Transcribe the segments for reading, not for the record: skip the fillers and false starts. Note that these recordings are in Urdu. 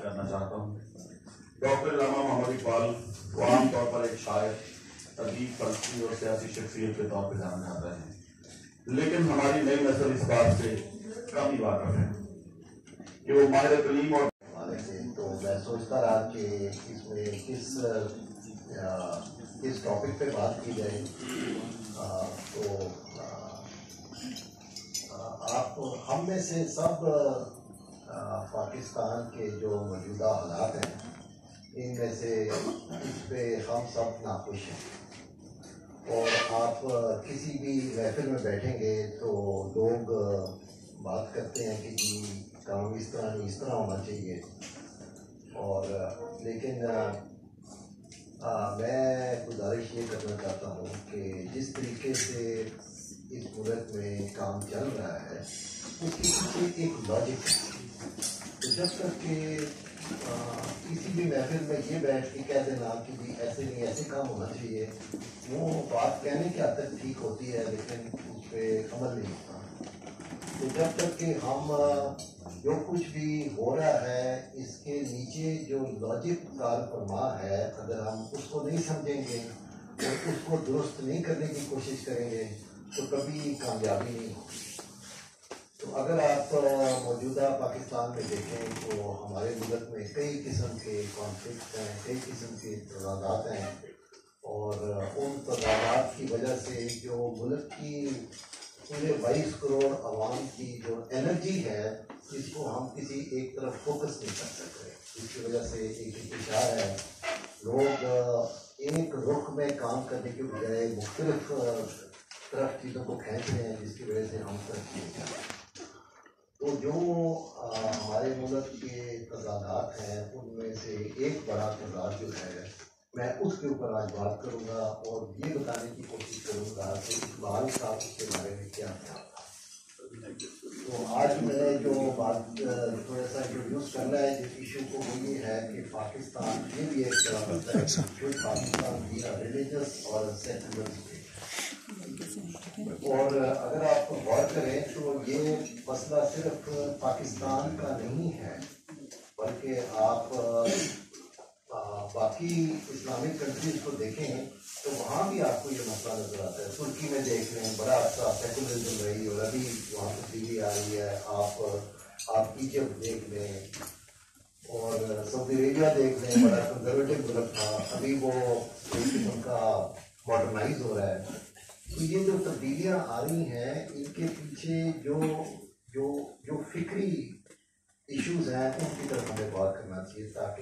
کرنا چاہتا ہوں۔ ڈاکٹر علامہ محمد اقبال کو عام طور پر ایک شاعر، ادیب، فلسفی اور سیاسی شخصیت کے طور پہ جانا جاتا ہے، لیکن ہماری نئی نسل اس بات سے کم ہی واقف ہے کہ وہ ماہر کلیم اور تو میں سوچتا رہا کہ اس میں کس ٹاپک پہ بات کی جائے، تو آپ ہم میں سے سب پاکستان کے جو موجودہ حالات ہیں ان میں سے اس پہ ہم سب ناخوش ہیں، اور آپ کسی بھی محفل میں بیٹھیں گے تو لوگ بات کرتے ہیں کہ جی کام اس طرح نہیں، اس طرح ہونا چاہیے، اور لیکن میں گزارش یہ کرنا چاہتا ہوں کہ جس طریقے سے اس ملک میں کام چل رہا ہے اس کے پیچھے ایک لاجک ہے، تو جب تک کہ کسی بھی محفل میں یہ بیٹھ کے کہہ دینا کہ جی ایسے نہیں، ایسے کام ہونا چاہیے، وہ بات کہنے کی حد تک ٹھیک ہوتی ہے لیکن اس پہ عمل نہیں ہوتا۔ تو جب تک کہ ہم جو کچھ بھی ہو رہا ہے اس کے نیچے جو لاجک کار فرما ہے، اگر ہم اس کو نہیں سمجھیں گے اور اس کو درست نہیں کرنے کی کوشش کریں گے تو کبھی کامیابی نہیں ہوگی۔ تو اگر آپ موجودہ پاکستان میں دیکھیں تو ہمارے ملک میں کئی قسم کے کانفلکٹ ہیں، کئی قسم کے تضادات ہیں، اور ان تضادات کی وجہ سے جو ملک کی پورے 22 کروڑ عوام کی جو انرجی ہے اس کو ہم کسی ایک طرف فوکس نہیں کر سکتے، اس کی وجہ سے ایک انتشار ہے، لوگ ایک رخ میں کام کرنے کے بجائے مختلف طرف چیزوں کو کھینچ رہے ہیں، جس کی وجہ سے ہم ترقی نہیں کر رہے۔ تو جو ہمارے ملک کے تضادات ہیں ان میں سے ایک بڑا تضاد جو ہے میں اس کے اوپر آج بات کروں گا اور یہ بتانے کی کوشش کروں گا کہ اقبال صاحب اس کے بارے میں کیا خیال تھا۔ تو آج میں نے جو بات تھوڑا سا انٹروڈیوس کرنا ہے جس ایشو کو، وہ یہ ہے کہ پاکستان یہ بھی ایک طرح کا ہے کہ پاکستان بھی ریلیجس اور سیکولر اسٹیٹ، اور اگر آپ غور کریں تو یہ مسئلہ صرف پاکستان کا نہیں ہے، بلکہ آپ باقی اسلامک کنٹریز کو دیکھیں تو وہاں بھی آپ کو یہ مسئلہ نظر آتا ہے۔ ترکی میں دیکھ لیں، بڑا اچھا سیکولرزم رہی اور ابھی وہاں تبدیلی آ رہی ہے، آپ ایجپٹ دیکھ لیں اور سعودی عربیہ دیکھ لیں، بڑا کنزرویٹو ملک تھا، ابھی وہ ایک قسم کا ماڈرنائز ہو رہا ہے۔ تو یہ جو تبدیلیاں آ رہی ہیں ان کے پیچھے جو فکری ایشوز ہیں ان کی طرف ہمیں غور کرنا چاہیے، تاکہ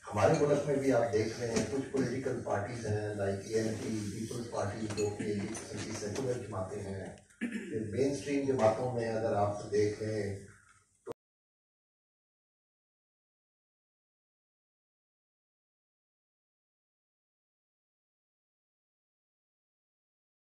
ہمارے ملک میں بھی آپ دیکھ رہے ہیں کچھ پولیٹیکل پارٹیز ہیں لائک ANP پیپلز پارٹی جو کہ ایک قسم کی سیکولر جماعتیں ہیں، پھر مین اسٹریم جماعتوں میں اگر آپ دیکھ لیں